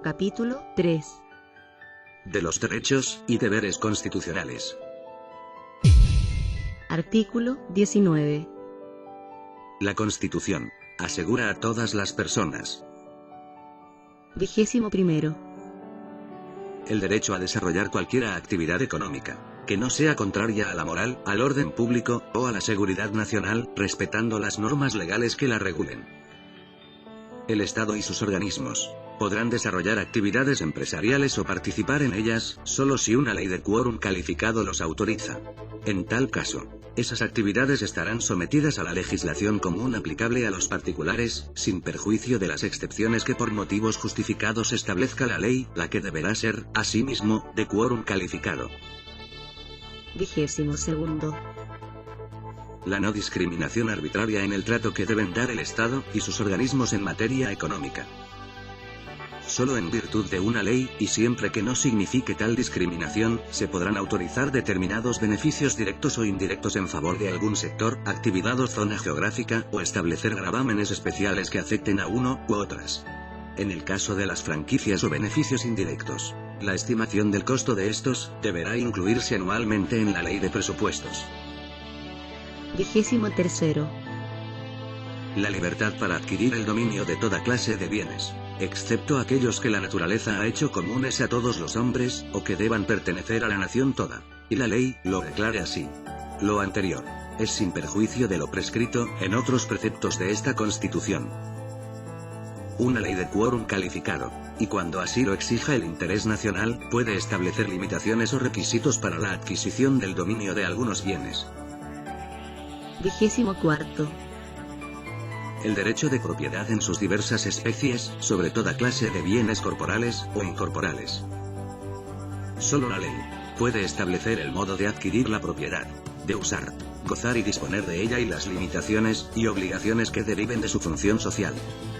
Capítulo 3. De los derechos y deberes constitucionales. Artículo 19. La Constitución asegura a todas las personas 21. el derecho a desarrollar cualquier actividad económica que no sea contraria a la moral, al orden público o a la seguridad nacional, respetando las normas legales que la regulen. El Estado y sus organismos podrán desarrollar actividades empresariales o participar en ellas, solo si una ley de quórum calificado los autoriza. En tal caso, esas actividades estarán sometidas a la legislación común aplicable a los particulares, sin perjuicio de las excepciones que por motivos justificados establezca la ley, la que deberá ser, asimismo, de quórum calificado. 22. La no discriminación arbitraria en el trato que deben dar el Estado y sus organismos en materia económica. Solo en virtud de una ley, y siempre que no signifique tal discriminación, se podrán autorizar determinados beneficios directos o indirectos en favor de algún sector, actividad o zona geográfica, o establecer gravámenes especiales que afecten a uno u otras. En el caso de las franquicias o beneficios indirectos, la estimación del costo de estos deberá incluirse anualmente en la ley de presupuestos. 23. La libertad para adquirir el dominio de toda clase de bienes, excepto aquellos que la naturaleza ha hecho comunes a todos los hombres, o que deban pertenecer a la nación toda, y la ley lo declare así. Lo anterior es sin perjuicio de lo prescrito en otros preceptos de esta Constitución. Una ley de quórum calificado, y cuando así lo exija el interés nacional, puede establecer limitaciones o requisitos para la adquisición del dominio de algunos bienes. 24. El derecho de propiedad en sus diversas especies, sobre toda clase de bienes corporales o incorporales. Solo la ley puede establecer el modo de adquirir la propiedad, de usar, gozar y disponer de ella y las limitaciones y obligaciones que deriven de su función social.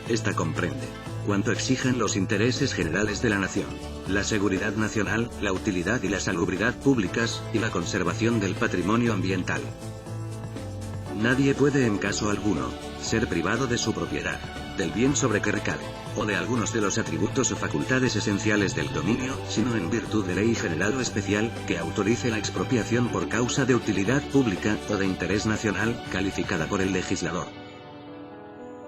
Esta comprende cuanto exijan los intereses generales de la nación, la seguridad nacional, la utilidad y la salubridad públicas, y la conservación del patrimonio ambiental. Nadie puede en caso alguno ser privado de su propiedad, del bien sobre que recae, o de algunos de los atributos o facultades esenciales del dominio, sino en virtud de ley general o especial, que autorice la expropiación por causa de utilidad pública o de interés nacional, calificada por el legislador.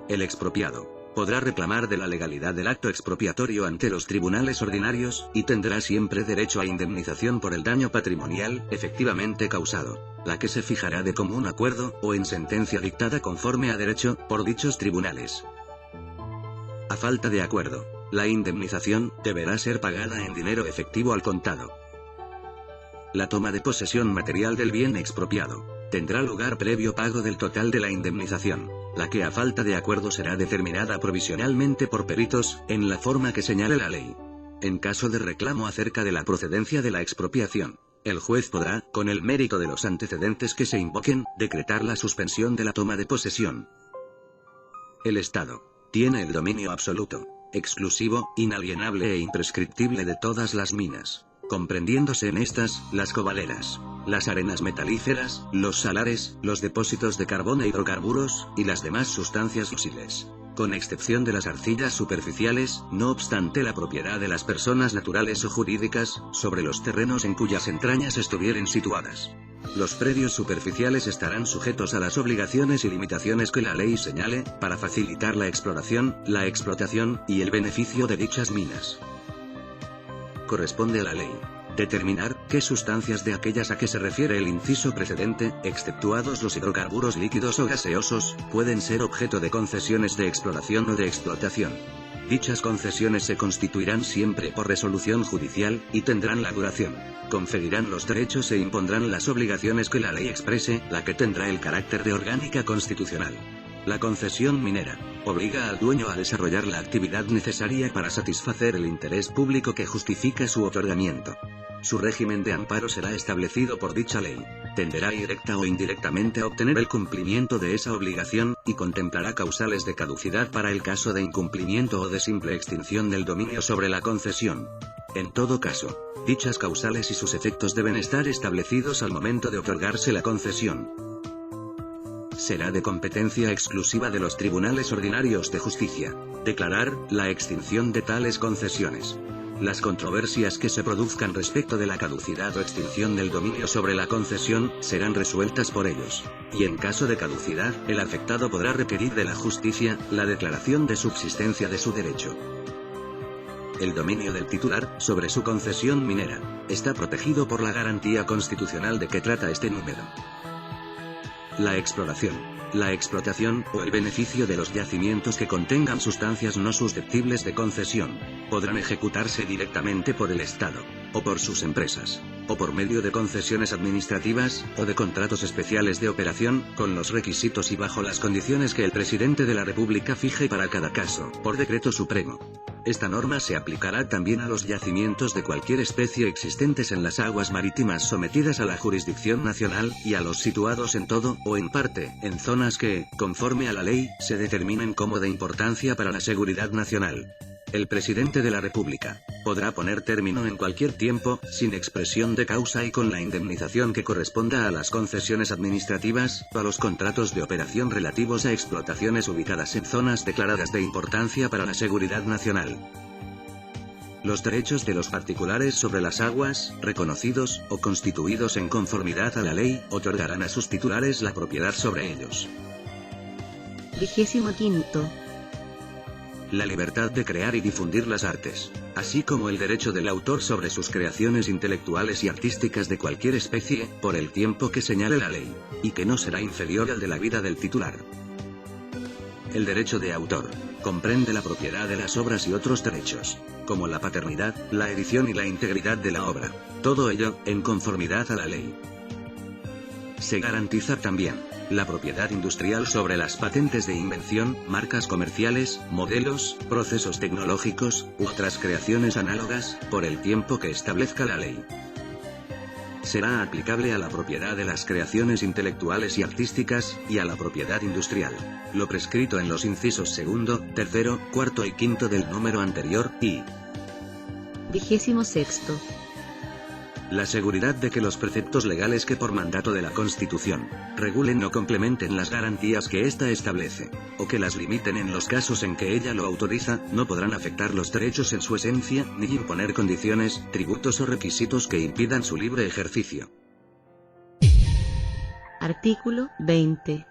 El expropiado podrá reclamar de la legalidad del acto expropiatorio ante los tribunales ordinarios, y tendrá siempre derecho a indemnización por el daño patrimonial efectivamente causado, la que se fijará de común acuerdo, o en sentencia dictada conforme a derecho, por dichos tribunales. A falta de acuerdo, la indemnización deberá ser pagada en dinero efectivo al contado. La toma de posesión material del bien expropiado tendrá lugar previo pago del total de la indemnización, la que a falta de acuerdo será determinada provisionalmente por peritos, en la forma que señale la ley. En caso de reclamo acerca de la procedencia de la expropiación, el juez podrá, con el mérito de los antecedentes que se invoquen, decretar la suspensión de la toma de posesión. El Estado tiene el dominio absoluto, exclusivo, inalienable e imprescriptible de todas las minas, comprendiéndose en estas, las cobaleras, las arenas metalíferas, los salares, los depósitos de carbón e hidrocarburos, y las demás sustancias fósiles, con excepción de las arcillas superficiales, no obstante la propiedad de las personas naturales o jurídicas, sobre los terrenos en cuyas entrañas estuvieren situadas. Los predios superficiales estarán sujetos a las obligaciones y limitaciones que la ley señale, para facilitar la exploración, la explotación, y el beneficio de dichas minas. Corresponde a la ley determinar qué sustancias de aquellas a que se refiere el inciso precedente, exceptuados los hidrocarburos líquidos o gaseosos, pueden ser objeto de concesiones de exploración o de explotación. Dichas concesiones se constituirán siempre por resolución judicial, y tendrán la duración, conferirán los derechos e impondrán las obligaciones que la ley exprese, la que tendrá el carácter de orgánica constitucional. La concesión minera obliga al dueño a desarrollar la actividad necesaria para satisfacer el interés público que justifica su otorgamiento. Su régimen de amparo será establecido por dicha ley. Tenderá directa o indirectamente a obtener el cumplimiento de esa obligación, y contemplará causales de caducidad para el caso de incumplimiento o de simple extinción del dominio sobre la concesión. En todo caso, dichas causales y sus efectos deben estar establecidos al momento de otorgarse la concesión. Será de competencia exclusiva de los tribunales ordinarios de justicia. Declarar la extinción de tales concesiones. Las controversias que se produzcan respecto de la caducidad o extinción del dominio sobre la concesión, serán resueltas por ellos. Y en caso de caducidad, el afectado podrá requerir de la justicia, la declaración de subsistencia de su derecho. El dominio del titular, sobre su concesión minera, está protegido por la garantía constitucional de que trata este número. La exploración, la explotación, o el beneficio de los yacimientos que contengan sustancias no susceptibles de concesión, podrán ejecutarse directamente por el Estado, o por sus empresas, o por medio de concesiones administrativas, o de contratos especiales de operación, con los requisitos y bajo las condiciones que el presidente de la República fije para cada caso, por decreto supremo. Esta norma se aplicará también a los yacimientos de cualquier especie existentes en las aguas marítimas sometidas a la jurisdicción nacional, y a los situados en todo, o en parte, en zonas que, conforme a la ley, se determinen como de importancia para la seguridad nacional. El presidente de la República podrá poner término en cualquier tiempo, sin expresión de causa y con la indemnización que corresponda a las concesiones administrativas, o a los contratos de operación relativos a explotaciones ubicadas en zonas declaradas de importancia para la seguridad nacional. Los derechos de los particulares sobre las aguas, reconocidos, o constituidos en conformidad a la ley, otorgarán a sus titulares la propiedad sobre ellos. 25. La libertad de crear y difundir las artes, así como el derecho del autor sobre sus creaciones intelectuales y artísticas de cualquier especie, por el tiempo que señale la ley, y que no será inferior al de la vida del titular. El derecho de autor comprende la propiedad de las obras y otros derechos, como la paternidad, la edición y la integridad de la obra, todo ello, en conformidad a la ley. Se garantiza también la propiedad industrial sobre las patentes de invención, marcas comerciales, modelos, procesos tecnológicos, u otras creaciones análogas, por el tiempo que establezca la ley. Será aplicable a la propiedad de las creaciones intelectuales y artísticas, y a la propiedad industrial, lo prescrito en los incisos 2, 3, 4 y 5 del número anterior, y 26. La seguridad de que los preceptos legales que por mandato de la Constitución regulen o complementen las garantías que ésta establece, o que las limiten en los casos en que ella lo autoriza, no podrán afectar los derechos en su esencia, ni imponer condiciones, tributos o requisitos que impidan su libre ejercicio. Artículo 20.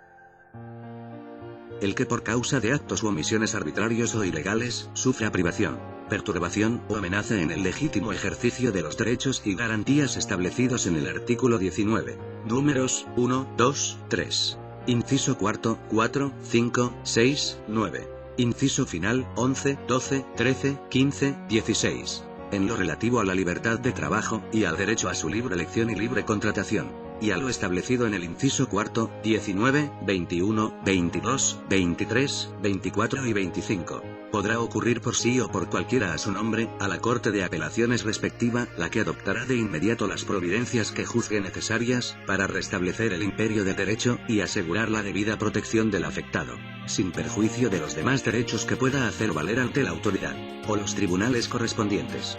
El que por causa de actos u omisiones arbitrarios o ilegales, sufra privación, perturbación o amenaza en el legítimo ejercicio de los derechos y garantías establecidos en el artículo 19, números 1, 2, 3, inciso cuarto, 4, 5, 6, 9, inciso final, 11, 12, 13, 15, 16, en lo relativo a la libertad de trabajo, y al derecho a su libre elección y libre contratación, y a lo establecido en el inciso cuarto, 19, 21, 22, 23, 24 y 25. Podrá ocurrir por sí o por cualquiera a su nombre, a la Corte de Apelaciones respectiva, la que adoptará de inmediato las providencias que juzgue necesarias, para restablecer el imperio de derecho, y asegurar la debida protección del afectado, sin perjuicio de los demás derechos que pueda hacer valer ante la autoridad, o los tribunales correspondientes.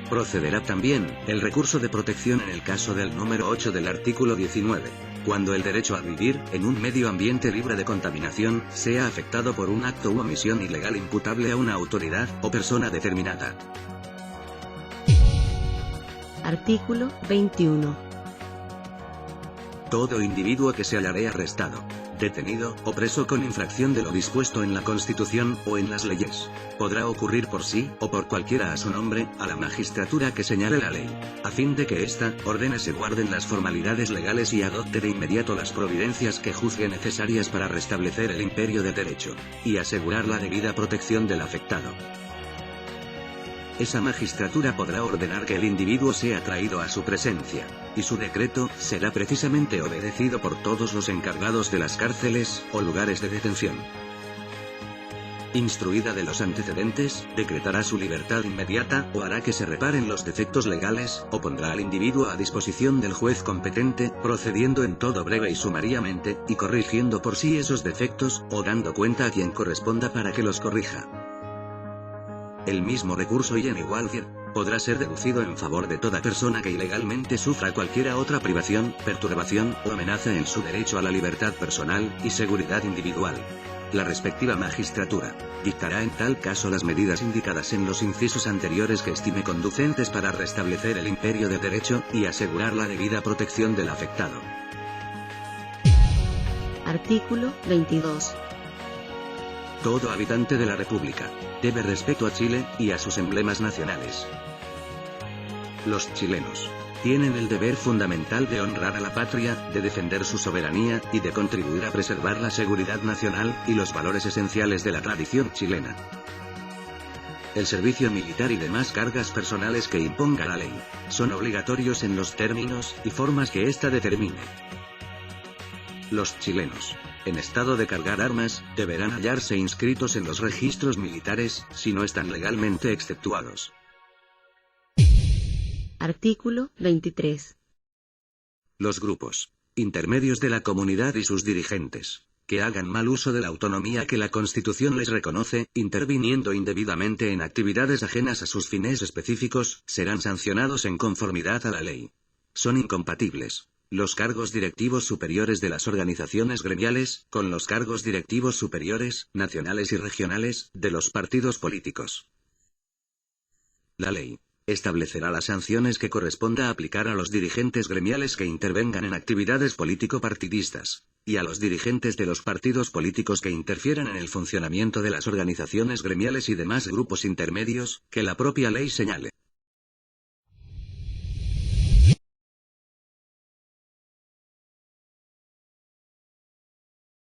Procederá también el recurso de protección en el caso del número 8 del artículo 19, cuando el derecho a vivir en un medio ambiente libre de contaminación sea afectado por un acto u omisión ilegal imputable a una autoridad o persona determinada. Artículo 21. Todo individuo que se hallare arrestado, detenido o preso con infracción de lo dispuesto en la Constitución o en las leyes, podrá ocurrir por sí o por cualquiera a su nombre, a la magistratura que señale la ley, a fin de que ésta ordene se guarden las formalidades legales y adopte de inmediato las providencias que juzgue necesarias para restablecer el imperio de derecho, y asegurar la debida protección del afectado. Esa magistratura podrá ordenar que el individuo sea traído a su presencia, y su decreto será precisamente obedecido por todos los encargados de las cárceles o lugares de detención. Instruida de los antecedentes, decretará su libertad inmediata, o hará que se reparen los defectos legales, o pondrá al individuo a disposición del juez competente, procediendo en todo breve y sumariamente, y corrigiendo por sí esos defectos, o dando cuenta a quien corresponda para que los corrija. El mismo recurso y en igual podrá ser deducido en favor de toda persona que ilegalmente sufra cualquiera otra privación, perturbación o amenaza en su derecho a la libertad personal y seguridad individual. La respectiva magistratura dictará en tal caso las medidas indicadas en los incisos anteriores que estime conducentes para restablecer el imperio de derecho y asegurar la debida protección del afectado. Artículo 22. Todo habitante de la República debe respeto a Chile y a sus emblemas nacionales. Los chilenos tienen el deber fundamental de honrar a la patria, de defender su soberanía, y de contribuir a preservar la seguridad nacional y los valores esenciales de la tradición chilena. El servicio militar y demás cargas personales que imponga la ley son obligatorios en los términos y formas que ésta determine. Los chilenos, en estado de cargar armas, deberán hallarse inscritos en los registros militares, si no están legalmente exceptuados. Artículo 23. Los grupos intermedios de la comunidad y sus dirigentes que hagan mal uso de la autonomía que la Constitución les reconoce, interviniendo indebidamente en actividades ajenas a sus fines específicos, serán sancionados en conformidad a la ley. Son incompatibles los cargos directivos superiores de las organizaciones gremiales con los cargos directivos superiores, nacionales y regionales, de los partidos políticos. La ley establecerá las sanciones que corresponda aplicar a los dirigentes gremiales que intervengan en actividades político-partidistas, y a los dirigentes de los partidos políticos que interfieran en el funcionamiento de las organizaciones gremiales y demás grupos intermedios, que la propia ley señale.